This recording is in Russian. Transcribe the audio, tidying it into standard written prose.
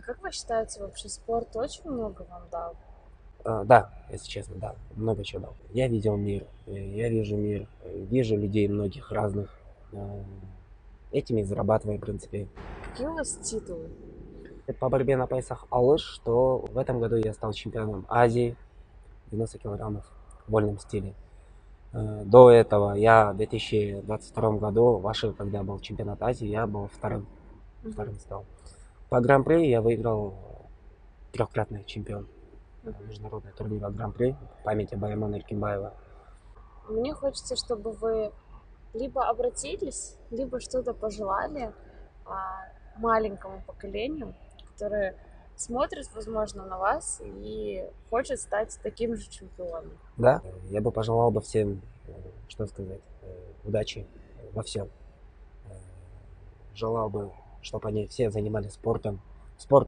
Как вы считаете, вообще спорт очень много вам дал? Да, если честно, да, много чего дал. Я видел мир, я вижу мир, вижу людей многих разных. Э, Этими и зарабатываю, в принципе. Какие у вас титулы? По борьбе на поясах Алыш, что в этом году я стал чемпионом Азии 90 килограммов в вольном стиле. До этого я в 2022 году, когда был чемпионат Азии, я был вторым, Мгм, вторым стал. По гран-при я выиграл трехкратный чемпион мгм. международный турнира гран-при в памяти Баймана Эркинбаева. Мне хочется, чтобы вы либо обратились, либо что-то пожелали маленькому поколению, которое смотрит, возможно, на вас и хочет стать таким же чемпионом. Да, я бы пожелал бы всем, что сказать, удачи во всем. Желал бы, чтобы они все занимались спортом. Спорт